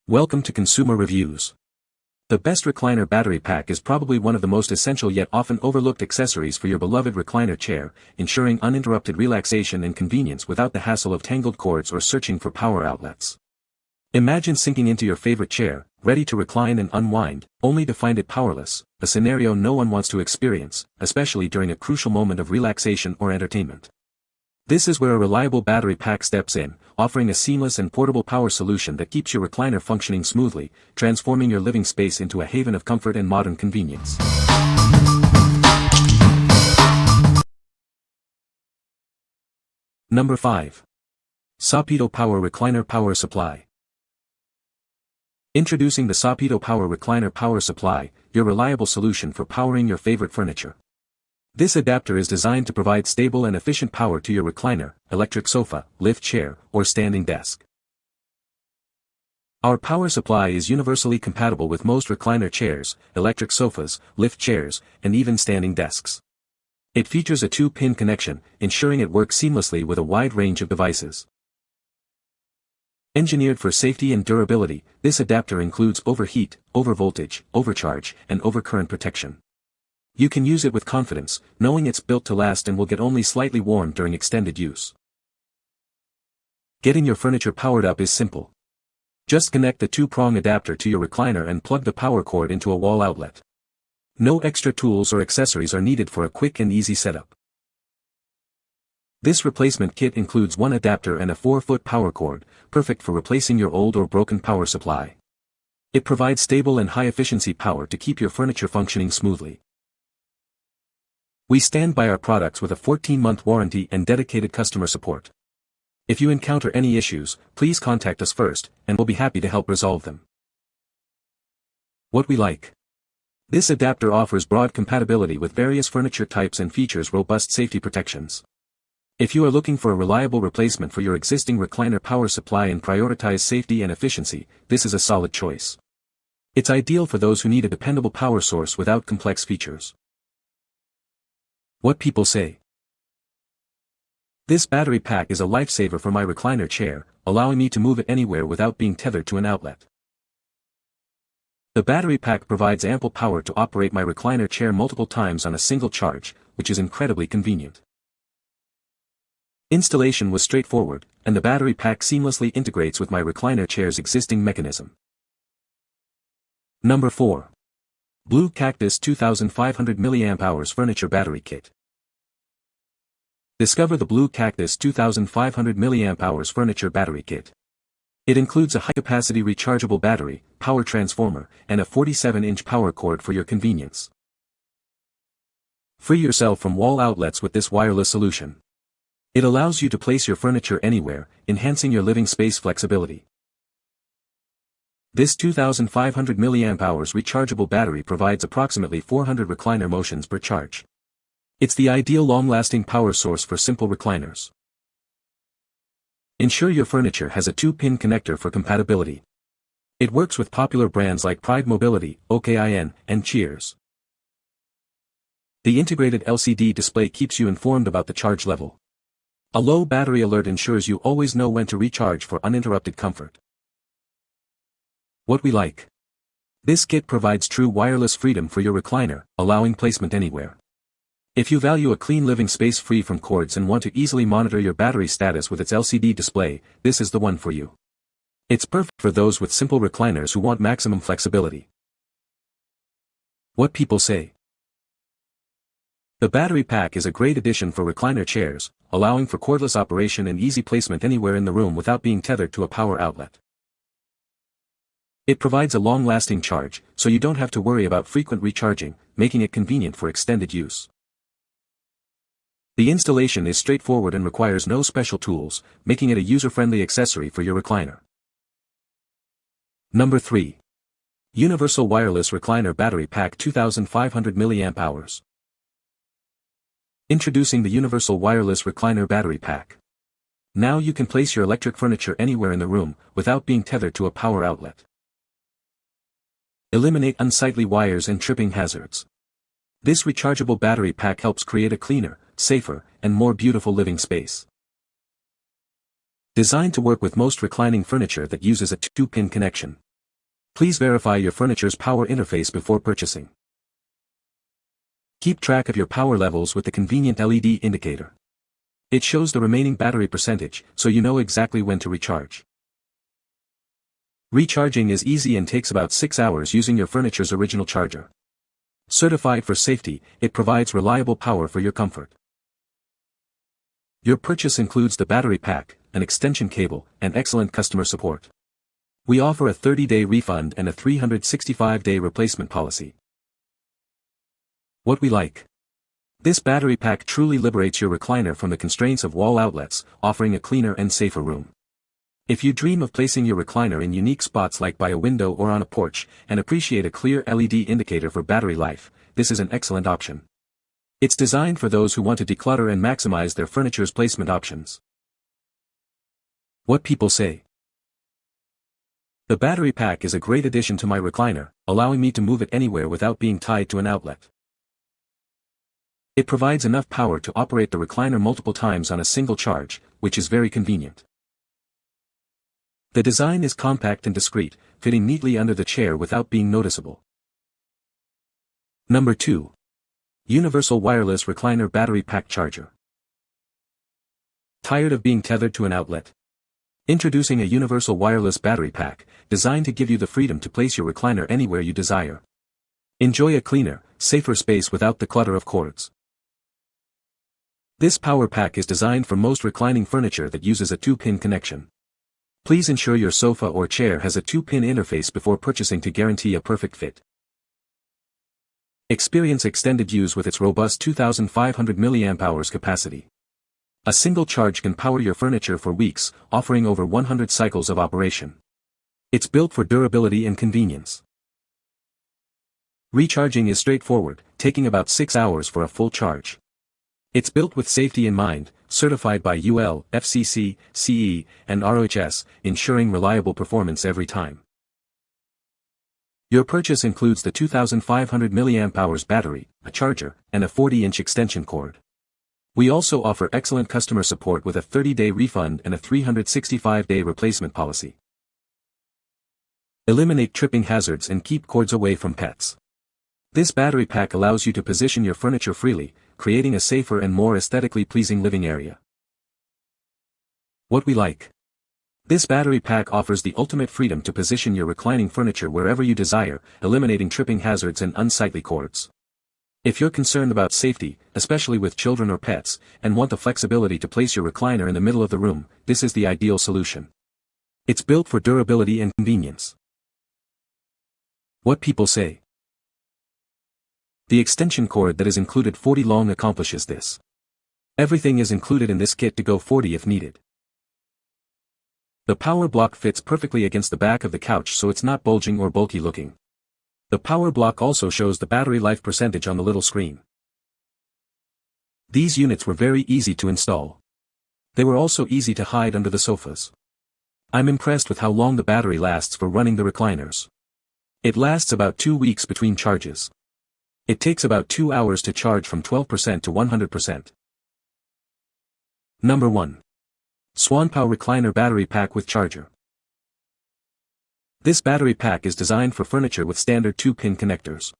Welcome to Consumer Reviews. The best recliner battery pack is probably one of the most essential yet often overlooked accessories for your beloved recliner chair, ensuring uninterrupted relaxation and convenience without the hassle of tangled cords or searching for power outlets. Imagine sinking into your favorite chair, ready to recline and unwind, only to find it powerless, a scenario no one wants to experience, especially during a crucial moment of relaxation or entertainment. This is where a reliable battery pack steps in, offering a seamless and portable power solution that keeps your recliner functioning smoothly, transforming your living space into a haven of comfort and modern convenience. Number 5. Sopito Power Recliner Power Supply. Introducing the Sopito Power Recliner Power Supply, your reliable solution for powering your favorite furniture. This adapter is designed to provide stable and efficient power to your recliner, electric sofa, lift chair, or standing desk. Our power supply is universally compatible with most recliner chairs, electric sofas, lift chairs, and even standing desks. It features a 2-pin connection, ensuring it works seamlessly with a wide range of devices. Engineered for safety and durability, this adapter includes overheat, overvoltage, overcharge, and overcurrent protection. You can use it with confidence, knowing it's built to last and will get only slightly warm during extended use. Getting your furniture powered up is simple. Just connect the 2-prong adapter to your recliner and plug the power cord into a wall outlet. No extra tools or accessories are needed for a quick and easy setup. This replacement kit includes one adapter and a 4-foot power cord, perfect for replacing your old or broken power supply. It provides stable and high-efficiency power to keep your furniture functioning smoothly. We stand by our products with a 14-month warranty and dedicated customer support. If you encounter any issues, please contact us first, and we'll be happy to help resolve them. What we like. This adapter offers broad compatibility with various furniture types and features robust safety protections. If you are looking for a reliable replacement for your existing recliner power supply and prioritize safety and efficiency, this is a solid choice. It's ideal for those who need a dependable power source without complex features. What people say. This battery pack is a lifesaver for my recliner chair, allowing me to move it anywhere without being tethered to an outlet. The battery pack provides ample power to operate my recliner chair multiple times on a single charge, which is incredibly convenient. Installation was straightforward, and the battery pack seamlessly integrates with my recliner chair's existing mechanism. Number 4. Blue Cactus 2500 mAh Furniture Battery Kit. Discover the Blue Cactus 2500 mAh Furniture Battery Kit. It includes a high-capacity rechargeable battery, power transformer, and a 47-inch power cord for your convenience. Free yourself from wall outlets with this wireless solution. It allows you to place your furniture anywhere, enhancing your living space flexibility. This 2500 mAh rechargeable battery provides approximately 400 recliner motions per charge. It's the ideal long-lasting power source for simple recliners. Ensure your furniture has a 2-pin connector for compatibility. It works with popular brands like Pride Mobility, OKIN, and Cheers. The integrated LCD display keeps you informed about the charge level. A low battery alert ensures you always know when to recharge for uninterrupted comfort. What we like. This kit provides true wireless freedom for your recliner, allowing placement anywhere. If you value a clean living space free from cords and want to easily monitor your battery status with its LCD display, this is the one for you. It's perfect for those with simple recliners who want maximum flexibility. What people say. The battery pack is a great addition for recliner chairs, allowing for cordless operation and easy placement anywhere in the room without being tethered to a power outlet. It provides a long-lasting charge, so you don't have to worry about frequent recharging, making it convenient for extended use. The installation is straightforward and requires no special tools, making it a user-friendly accessory for your recliner. Number 3. Universal Wireless Recliner Battery Pack 2500 mAh. Introducing the Universal Wireless Recliner Battery Pack. Now you can place your electric furniture anywhere in the room, without being tethered to a power outlet. Eliminate unsightly wires and tripping hazards. This rechargeable battery pack helps create a cleaner, safer, and more beautiful living space. Designed to work with most reclining furniture that uses a 2-pin connection. Please verify your furniture's power interface before purchasing. Keep track of your power levels with the convenient LED indicator. It shows the remaining battery percentage, so you know exactly when to recharge. Recharging is easy and takes about 6 hours using your furniture's original charger. Certified for safety, it provides reliable power for your comfort. Your purchase includes the battery pack, an extension cable, and excellent customer support. We offer a 30-day refund and a 365-day replacement policy. What we like. This battery pack truly liberates your recliner from the constraints of wall outlets, offering a cleaner and safer room. If you dream of placing your recliner in unique spots like by a window or on a porch, and appreciate a clear LED indicator for battery life, this is an excellent option. It's designed for those who want to declutter and maximize their furniture's placement options. What people say. The battery pack is a great addition to my recliner, allowing me to move it anywhere without being tied to an outlet. It provides enough power to operate the recliner multiple times on a single charge, which is very convenient. The design is compact and discreet, fitting neatly under the chair without being noticeable. Number 2. Universal Wireless Recliner Battery Pack Charger. Tired of being tethered to an outlet? Introducing a universal wireless battery pack, designed to give you the freedom to place your recliner anywhere you desire. Enjoy a cleaner, safer space without the clutter of cords. This power pack is designed for most reclining furniture that uses a 2-pin connection. Please ensure your sofa or chair has a 2-pin interface before purchasing to guarantee a perfect fit. Experience extended use with its robust 2,500 mAh capacity. A single charge can power your furniture for weeks, offering over 100 cycles of operation. It's built for durability and convenience. Recharging is straightforward, taking about 6 hours for a full charge. It's built with safety in mind, certified by UL, FCC, CE, and ROHS, ensuring reliable performance every time. Your purchase includes the 2,500 mAh battery, a charger, and a 40-inch extension cord. We also offer excellent customer support with a 30-day refund and a 365-day replacement policy. Eliminate tripping hazards and keep cords away from pets. This battery pack allows you to position your furniture freely, creating a safer and more aesthetically pleasing living area. What we like. This battery pack offers the ultimate freedom to position your reclining furniture wherever you desire, eliminating tripping hazards and unsightly cords. If you're concerned about safety, especially with children or pets, and want the flexibility to place your recliner in the middle of the room, this is the ideal solution. It's built for durability and convenience. What people say. The extension cord that is included 40 long accomplishes this. Everything is included in this kit to go 40 if needed. The power block fits perfectly against the back of the couch so it's not bulging or bulky looking. The power block also shows the battery life percentage on the little screen. These units were very easy to install. They were also easy to hide under the sofas. I'm impressed with how long the battery lasts for running the recliners. It lasts about 2 weeks between charges. It takes about 2 hours to charge from 12% to 100%. Number 1. SWANPOW Recliner Battery Pack with Charger. This battery pack is designed for furniture with standard 2-pin connectors.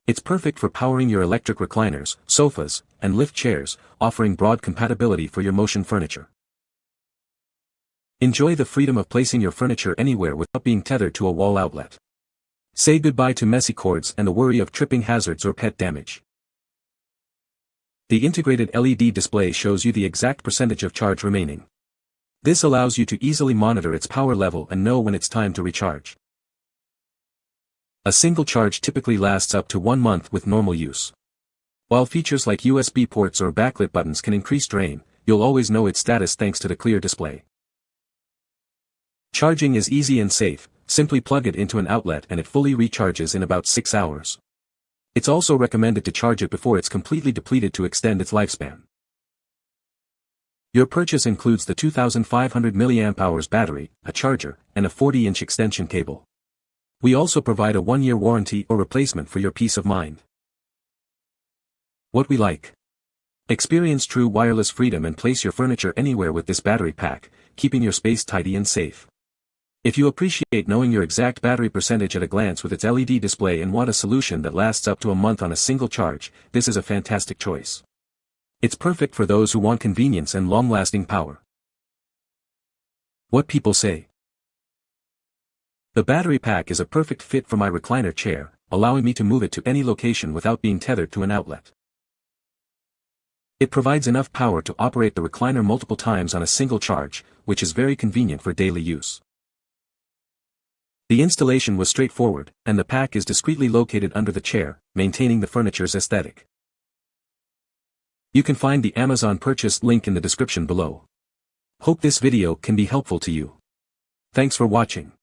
It's perfect for powering your electric recliners, sofas, and lift chairs, offering broad compatibility for your motion furniture. Enjoy the freedom of placing your furniture anywhere without being tethered to a wall outlet. Say goodbye to messy cords and the worry of tripping hazards or pet damage. The integrated LED display shows you the exact percentage of charge remaining. This allows you to easily monitor its power level and know when it's time to recharge. A single charge typically lasts up to 1 month with normal use. While features like USB ports or backlit buttons can increase drain, you'll always know its status thanks to the clear display. Charging is easy and safe, simply plug it into an outlet and it fully recharges in about 6 hours. It's also recommended to charge it before it's completely depleted to extend its lifespan. Your purchase includes the 2,500 mAh battery, a charger, and a 40-inch extension cable. We also provide a 1-year warranty or replacement for your peace of mind. What we like. Experience true wireless freedom and place your furniture anywhere with this battery pack, keeping your space tidy and safe. If you appreciate knowing your exact battery percentage at a glance with its LED display and want a solution that lasts up to a month on a single charge, this is a fantastic choice. It's perfect for those who want convenience and long-lasting power. What people say. The battery pack is a perfect fit for my recliner chair, allowing me to move it to any location without being tethered to an outlet. It provides enough power to operate the recliner multiple times on a single charge, which is very convenient for daily use. The installation was straightforward, and the pack is discreetly located under the chair, maintaining the furniture's aesthetic. You can find the Amazon purchase link in the description below. Hope this video can be helpful to you. Thanks for watching.